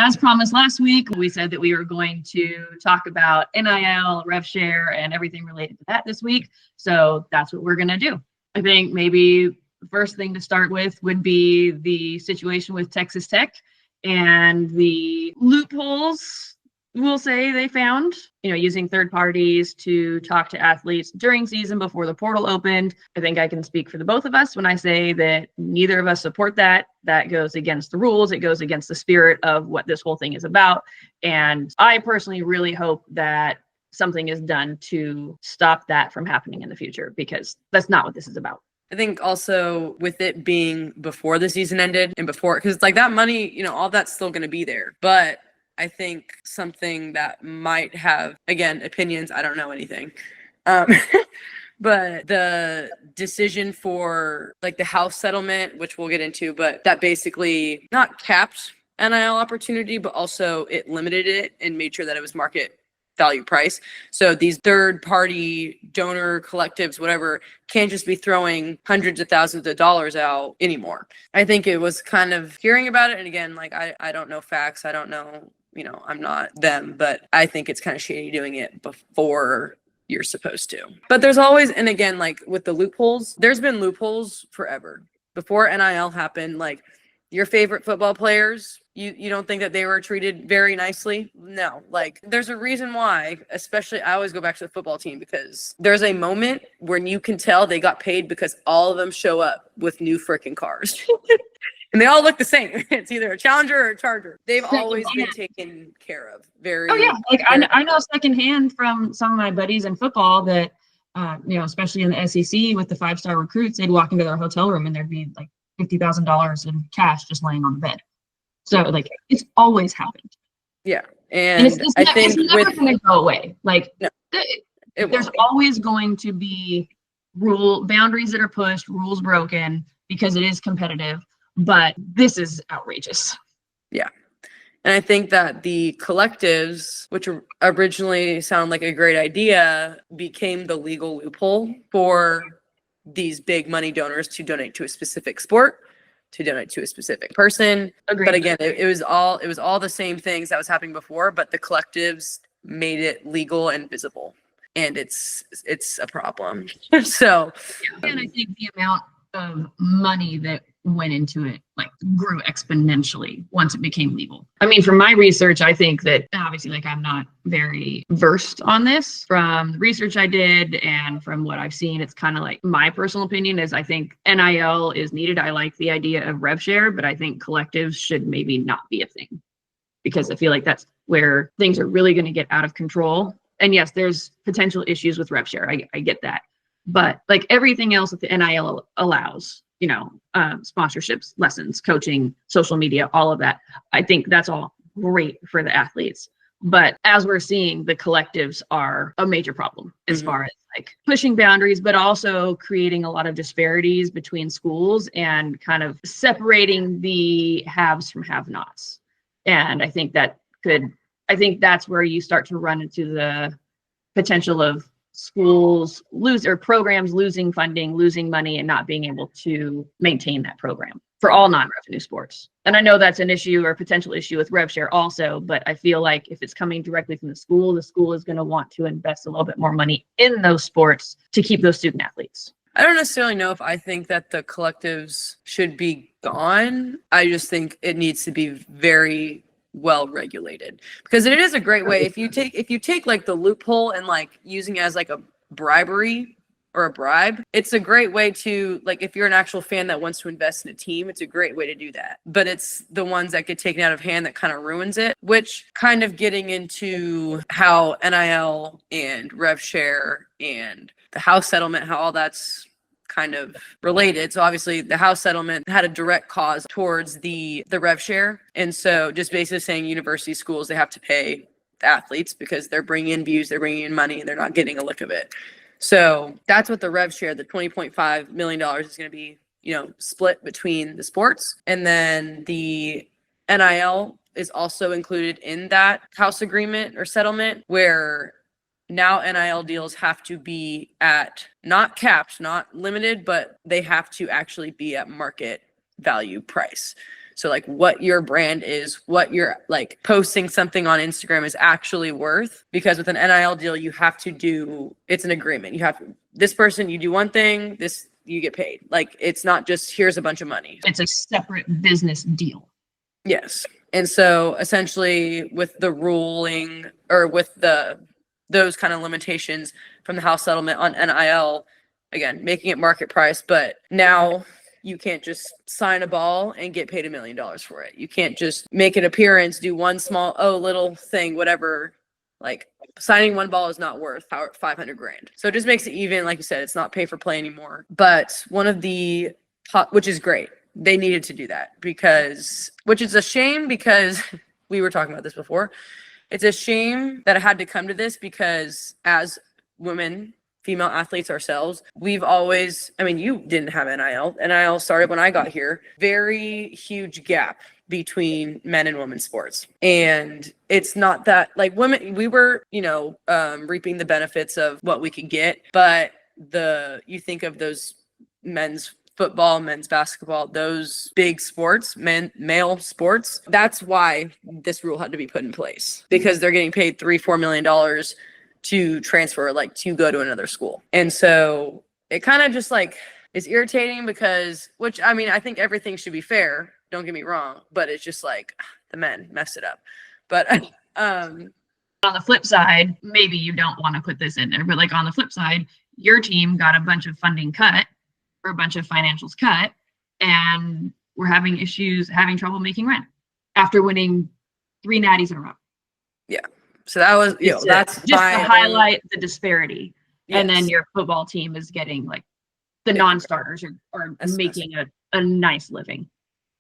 as promised last week, we said that we were going to talk about NIL, rev share, and everything related to that this week. So that's what we're going to do. I think maybe the first thing to start with would be the situation with Texas Tech and the loopholes, we'll say, they found, using third parties to talk to athletes during season before the portal opened. I think I can speak for the both of us when I say that neither of us support that. That goes against the rules. It goes against the spirit of what this whole thing is about. And I personally really hope that something is done to stop that from happening in the future, because that's not what this is about. I think also with it being before the season ended and before, because that money, all that's still going to be there. But I think something that might have, again, opinions, I don't know anything. But the decision for the house settlement, which we'll get into, but that basically not capped NIL opportunity, but also it limited it and made sure that it was market value price. So these third party donor collectives, whatever, can't just be throwing hundreds of thousands of dollars out anymore. I think it was kind of hearing about it. And again, I don't know facts. I don't know, I'm not them, but I think it's kind of shady doing it before you're supposed to. But there's always, and again, with the loopholes, there's been loopholes forever. Before NIL happened, your favorite football players, you don't think that they were treated very nicely? No, there's a reason why, especially I always go back to the football team, because there's a moment when you can tell they got paid because all of them show up with new freaking cars. And they all look the same. It's either a Challenger or a Charger. They've always been taken care of. I know secondhand from some of my buddies in football that, especially in the SEC with the 5-star recruits, they'd walk into their hotel room and there'd be $50,000 in cash just laying on the bed. So it's always happened. Yeah. And it's never going to go away. No, there's always going to be boundaries that are pushed, rules broken, because it is competitive. But this is outrageous. Yeah. And I think that the collectives, which originally sound like a great idea, became the legal loophole for these big money donors to donate to a specific sport, to donate to a specific person. Agreed. But again, it was all the same things that was happening before, but the collectives made it legal and visible. And it's a problem. So and I think the amount of money that went into it grew exponentially once it became legal. I mean, from my research, I think that obviously I'm not very versed on this. From the research I did and from what I've seen, it's kind of my personal opinion is I think NIL is needed. I like the idea of rev share, but I think collectives should maybe not be a thing, because I feel like that's where things are really going to get out of control. And yes, there's potential issues with rev share. I get that. But everything else that the NIL allows, sponsorships, lessons, coaching, social media, all of that, I think that's all great for the athletes. But as we're seeing, the collectives are a major problem as far as pushing boundaries, but also creating a lot of disparities between schools and kind of separating the haves from have-nots. And I think that's where you start to run into the potential of schools programs losing funding, losing money, and not being able to maintain that program for all non-revenue sports. And I know that's an issue or potential issue with rev share also, but I feel like if it's coming directly from the school is going to want to invest a little bit more money in those sports to keep those student athletes. I don't necessarily know if I think that the collectives should be gone. I just think it needs to be very well regulated, because it is a great way if you take the loophole and using it as a bribery or a bribe, it's a great way to if you're an actual fan that wants to invest in a team, it's a great way to do that. But it's the ones that get taken out of hand that kind of ruins it, which kind of getting into how NIL and rev share and the house settlement, how all that's kind of related. So obviously the house settlement had a direct cause towards the rev share. And so just basically saying university schools, they have to pay the athletes because they're bringing in views, they're bringing in money, and they're not getting a lick of it. So that's what the rev share, the $20.5 million is going to be, split between the sports. And then the NIL is also included in that house agreement or settlement, where now NIL deals have to be at not capped, not limited, but they have to actually be at market value price. So like what your brand is, what you're like posting something on Instagram is actually worth, because with an NIL deal, you have to do, it's an agreement. You have this person, you do one thing, this, you get paid. Like, it's not just here's a bunch of money. It's a separate business deal. Yes. And so essentially with the ruling, or with those kind of limitations from the House settlement on NIL, again, making it market price, but now you can't just sign a ball and get paid $1 million for it. You can't just make an appearance, do one small, little thing, whatever. Like, signing one ball is not worth $500,000. So it just makes it even, like you said, it's not pay for play anymore. But one of the which is great. They needed to do that, because, which is a shame, because we were talking about this before. It's a shame that it had to come to this, because as women, female athletes ourselves, we've always, I mean, you didn't have NIL. NIL started when I got here. Very huge gap between men and women's sports. And it's not that, like, women, we were, reaping the benefits of what we could get, but you think of those men's football, men's basketball, those big sports, male sports. That's why this rule had to be put in place, because they're getting paid $3-4 million to transfer, like, to go to another school. And so it kind of just like is irritating, because, which, I mean, I think everything should be fair. Don't get me wrong, but it's just like the men messed it up. But on the flip side, maybe you don't want to put this in there, but like on the flip side, your team got a bunch of funding cut, or a bunch of financials cut, and we're having trouble making rent after winning 3 natties in a row. Yeah. So that was, that's just to highlight the disparity. Yes. And then your football team is getting, like, the non-starters are making a nice living.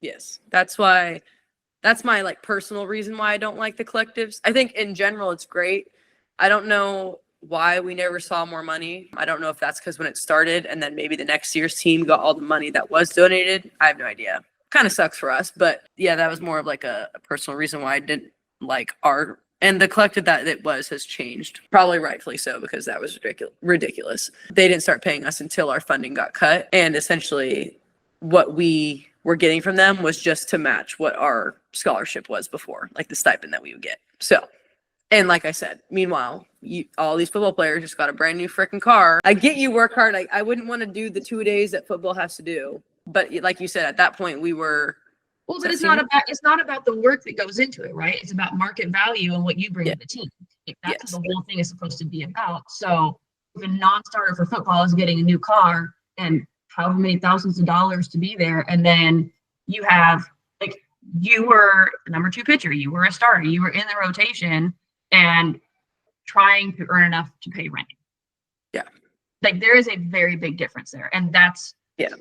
Yes. That's my like personal reason why I don't like the collectives. I think in general it's great. I don't know why we never saw more money. I don't know if that's because when it started and then maybe the next year's team got all the money that was donated. I have no idea. Kind of sucks for us, but yeah, that was more of like a personal reason why I didn't like and the collective that it has changed. Probably rightfully so, because that was ridiculous. They didn't start paying us until our funding got cut. And essentially what we were getting from them was just to match what our scholarship was before, like the stipend that we would get. So, and like I said, meanwhile, all these football players just got a brand new freaking car. I get you work hard. I wouldn't want to do the 2 days that football has to do. But like you said, at that point we were. Well, but it's not about the work that goes into it, right? It's about market value and what you bring to the team. That's what the whole thing is supposed to be about. So if a non-starter for football is getting a new car and however many thousands of dollars to be there, and then you have, like, you were the number 2 pitcher, you were a starter, you were in the rotation and trying to earn enough to pay rent. Yeah. Like, there is a very big difference there. And that's, yeah.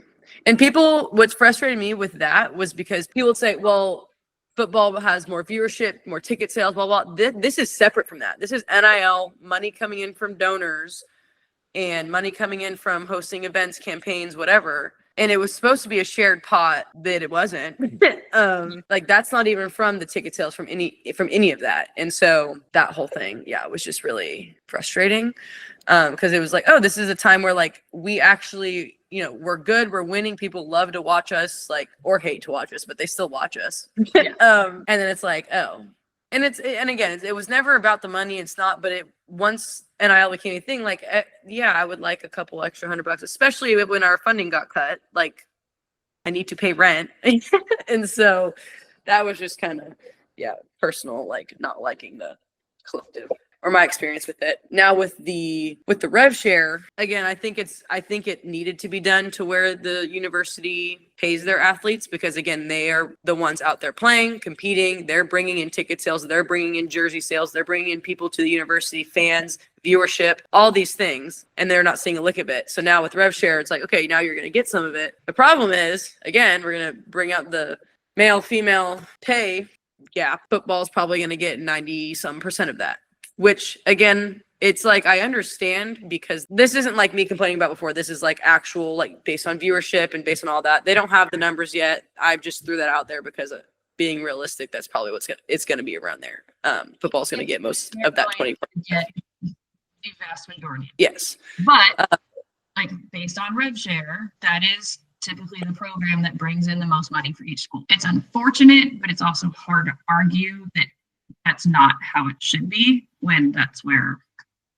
And what's frustrated me with that was because people would say, well, football has more viewership, more ticket sales, blah, blah. This is separate from that. This is NIL, money coming in from donors and money coming in from hosting events, campaigns, whatever. And it was supposed to be a shared pot, but it wasn't. Like, that's not even from the ticket sales from any of that. And so that whole thing, yeah, it was just really frustrating. Because it was like, oh, this is a time where, like, we actually, we're good, we're winning, people love to watch us, like, or hate to watch us, but they still watch us. Yeah. And then it's like, oh. And again, it was never about the money. It's not, but once NIL became a thing, like, yeah, I would like a couple extra $100, especially when our funding got cut. Like, I need to pay rent. And so that was just kind of, yeah, personal, like, not liking the collective, or my experience with it. Now with the rev share, again, I think it needed to be done to where the university pays their athletes, because again, they are the ones out there playing, competing, they're bringing in ticket sales, they're bringing in jersey sales, they're bringing in people to the university, fans, viewership, all these things, and they're not seeing a lick of it. So now with rev share, it's like, okay, now you're going to get some of it. The problem is, again, we're going to bring out the male female pay gap. Football is probably going to get 90% of that. Which, again, it's like, I understand, because this isn't like me complaining about before. This is like actual, like, based on viewership and based on all that. They don't have the numbers yet. I just threw that out there because of being realistic. That's probably it's going to be around there. Football's going to get most of that 20%. Get the vast majority. Yes. But like, based on rev share, that is typically the program that brings in the most money for each school. It's unfortunate, but it's also hard to argue that that's not how it should be when that's where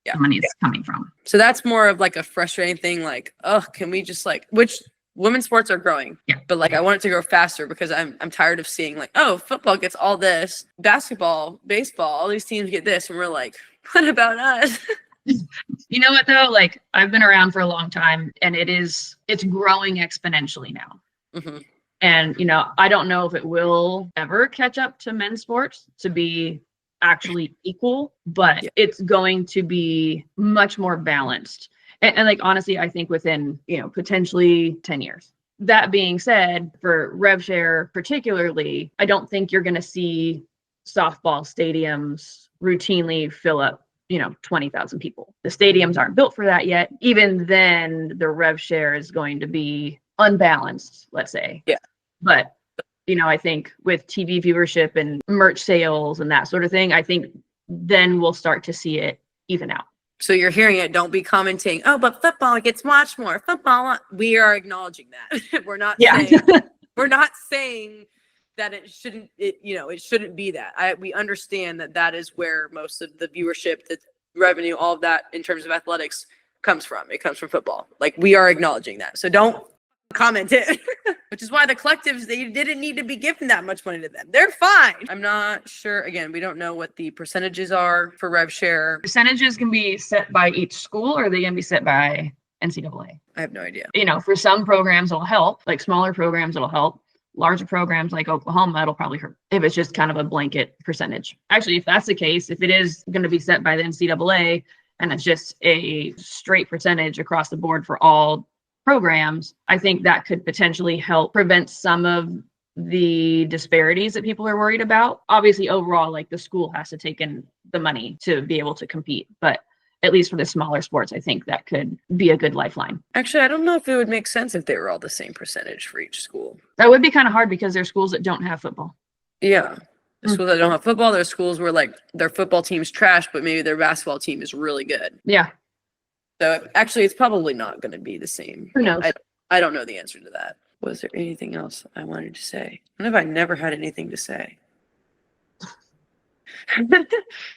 the money is coming from. So that's more of like a frustrating thing. Like, oh, can we just like, which women's sports are growing, but like I want it to grow faster because I'm tired of seeing like, oh, football gets all this, basketball, baseball, all these teams get this, and we're like, what about us? You know what though? Like I've been around for a long time, and it's growing exponentially now. Mm-hmm. And you know, I don't know if it will ever catch up to men's sports to be actually equal, but it's going to be much more balanced. And like, honestly, I think within, you know, potentially 10 years. That being said, for RevShare particularly, I don't think you're going to see softball stadiums routinely fill up, you know, 20,000 people. The stadiums aren't built for that yet. Even then, the RevShare is going to be unbalanced, let's say. Yeah. But, you know, I think with TV viewership and merch sales and that sort of thing, I think then we'll start to see it even out. So you're hearing it. Don't be commenting, oh, but football gets watched more. Football, we are acknowledging that. We're not saying that it shouldn't be that. We understand that is where most of the viewership, the revenue, all of that in terms of athletics comes from. It comes from football. Like, we are acknowledging that. So don't comment it. Which is why the collectives, they didn't need to be giving that much money to them. They're fine. I'm not sure. Again, we don't know what the percentages are for RevShare. Percentages can be set by each school, or are they going to be set by NCAA? I have no idea. You know, for some programs, it'll help. Like smaller programs, it'll help. Larger programs like Oklahoma, it'll probably hurt if it's just kind of a blanket percentage. Actually, if that's the case, if it is going to be set by the NCAA and it's just a straight percentage across the board for all programs, I think that could potentially help prevent some of the disparities that people are worried about. Obviously, overall, like the school has to take in the money to be able to compete, but at least for the smaller sports, I think that could be a good lifeline. Actually, I don't know if it would make sense if they were all the same percentage for each school. That would be kind of hard because there's schools that don't have football. Yeah. The schools that don't have football, there's schools where like their football team's trash, but maybe their basketball team is really good. Yeah. So actually, it's probably not going to be the same. Who knows? I don't know the answer to that. Was there anything else I wanted to say? When have I never had anything to say?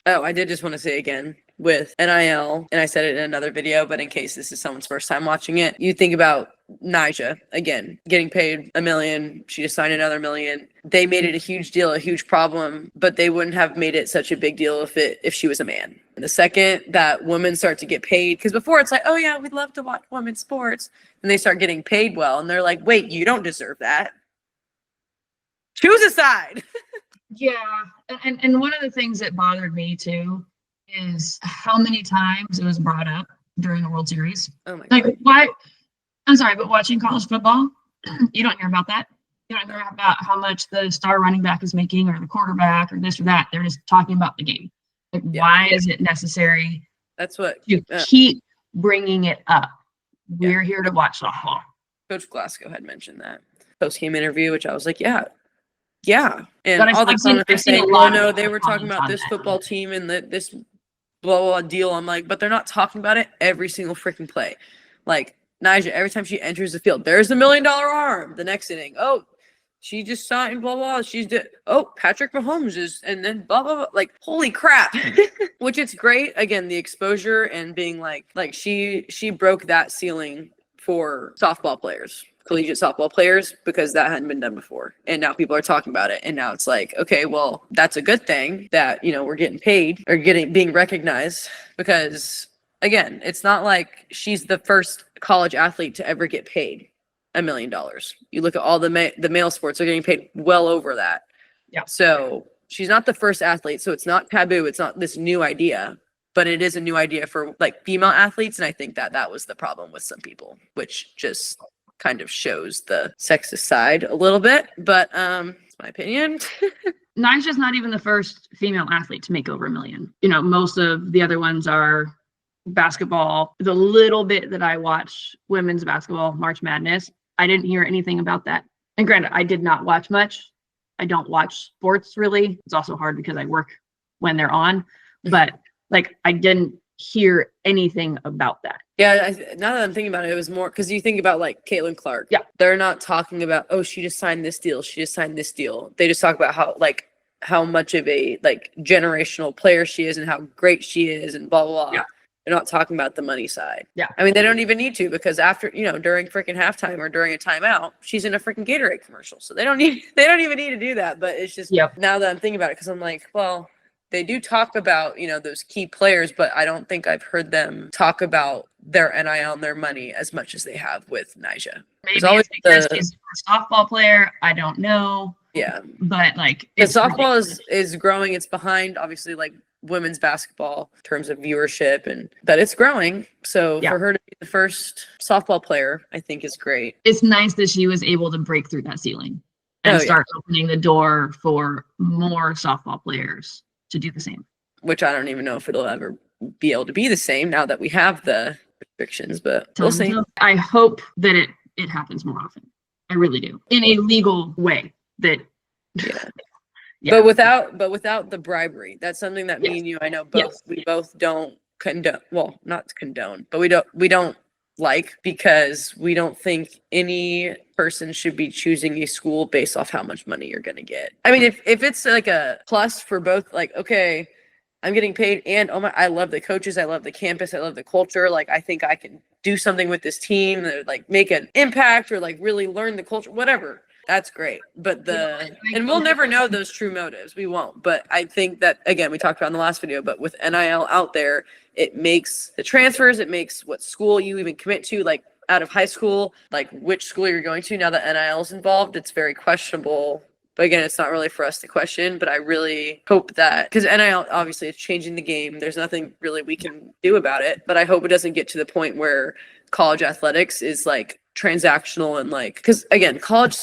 Oh, I did just want to say again with NIL, and I said it in another video, but in case this is someone's first time watching it, you think about Nyjah, again, getting paid $1 million. She just signed another $1 million. They made it a huge deal, a huge problem, but they wouldn't have made it such a big deal if she was a man. And the second that women start to get paid, because before it's like, oh yeah, we'd love to watch women's sports, and they start getting paid well, and they're like, wait, you don't deserve that. Choose a side. Yeah, and one of the things that bothered me too is how many times it was brought up during the World Series. Oh my God. Like, why? I'm sorry, but watching college football, you don't hear about that. You don't hear about how much the star running back is making or the quarterback or this or that. They're just talking about the game. Like, why is it necessary? That's what you keep bringing it up. We're here to watch softball. Coach Glasgow had mentioned that post-game interview, which I was like, yeah. And but all the comments are saying, oh no, they were talking about this football team and this blah, blah, blah deal. I'm like, but they're not talking about it every single freaking play. Like, Nyjah, every time she enters the field, there's $1 million arm. The next inning, oh, she just signed blah, blah, oh, Patrick Mahomes is, and then blah, blah, blah. Like, holy crap. Which it's great. Again, the exposure and being like she broke that ceiling for softball players. Collegiate softball players, because that hadn't been done before, and now people are talking about it, and now it's like, okay, well, that's a good thing that, you know, we're getting paid or being recognized, because again, it's not like she's the first college athlete to ever get paid $1 million. You look at all the male sports are getting paid well over that. Yeah. So she's not the first athlete, so it's not taboo. It's not this new idea, but it is a new idea for like female athletes, and I think that was the problem with some people, which just kind of shows the sexist side a little bit, but it's my opinion. Nyjah's not even the first female athlete to make over $1 million. You know, most of the other ones are basketball. The little bit that I watch women's basketball, March Madness, I didn't hear anything about that. And granted, I did not watch much. I don't watch sports really. It's also hard because I work when they're on, but like I didn't hear anything about that. Yeah, now that I'm thinking about it, it was more because you think about like Caitlin Clark. Yeah. They're not talking about, oh, she just signed this deal. She just signed this deal. They just talk about how much of a like generational player she is and how great she is and blah, blah, blah. Yeah. They're not talking about the money side. Yeah. I mean, they don't even need to because after, during freaking halftime or during a timeout, she's in a freaking Gatorade commercial. So they don't even need to do that. But it's just now that I'm thinking about it, because I'm like, well, they do talk about, those key players, but I don't think I've heard them talk about their NIL and their money as much as they have with Nyjah. Maybe it's because she's a softball player. I don't know. Yeah. But like, softball is growing. It's behind, obviously, like women's basketball in terms of viewership, but it's growing. So for her to be the first softball player, I think is great. It's nice that she was able to break through that ceiling and start opening the door for more softball players to do the same. Which I don't even know if it'll ever be able to be the same now that we have the restrictions, but we'll see. I hope that it happens more often. I really do. In a legal way that But without the bribery. That's something that me and you, I know we both don't condone. Well, not condone, but we don't like, because we don't think any person should be choosing a school based off how much money you're going to get. I mean, if it's like a plus for both, like, okay, I'm getting paid and I love the coaches, I love the campus, I love the culture. Like, I think I can do something with this team that like make an impact or like really learn the culture, whatever. That's great. But and we'll never know those true motives. We won't. But I think that, again, we talked about in the last video, but with NIL out there, it makes the transfers, it makes what school you even commit to, like out of high school, like which school you're going to now that NIL is involved. It's very questionable. But again, it's not really for us to question, but I really hope that, because NIL, obviously, it's changing the game. There's nothing really we can do about it. But I hope it doesn't get to the point where college athletics is like transactional and like, because again, college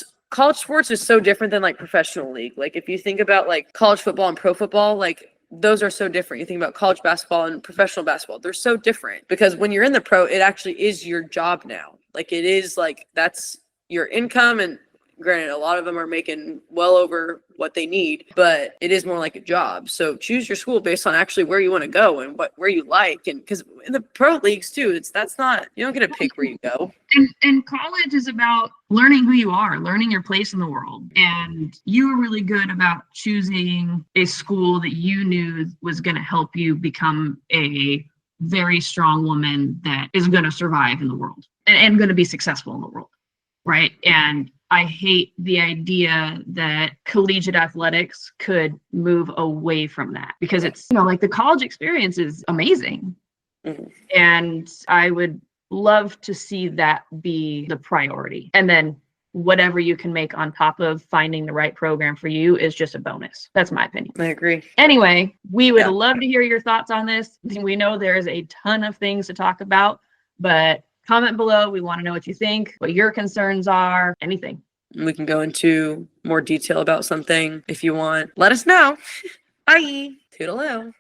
sports is so different than like professional league. Like if you think about like college football and pro football, like those are so different. You think about college basketball and professional basketball, they're so different, because when you're in the pro, it actually is your job now. Like it is like, that's your income, and granted, a lot of them are making well over what they need, but it is more like a job. So choose your school based on actually where you want to go and where you like. And because in the pro leagues too, you don't get to pick where you go. And college is about learning who you are, learning your place in the world. And you were really good about choosing a school that you knew was going to help you become a very strong woman that is going to survive in the world and going to be successful in the world. Right. And I hate the idea that collegiate athletics could move away from that, because it's, like the college experience is amazing. Mm-hmm. And I would love to see that be the priority. And then whatever you can make on top of finding the right program for you is just a bonus. That's my opinion. I agree. Anyway, we would love to hear your thoughts on this. We know there's a ton of things to talk about, but comment below. We want to know what you think, what your concerns are, anything. We can go into more detail about something if you want. Let us know. Bye. Toodaloo.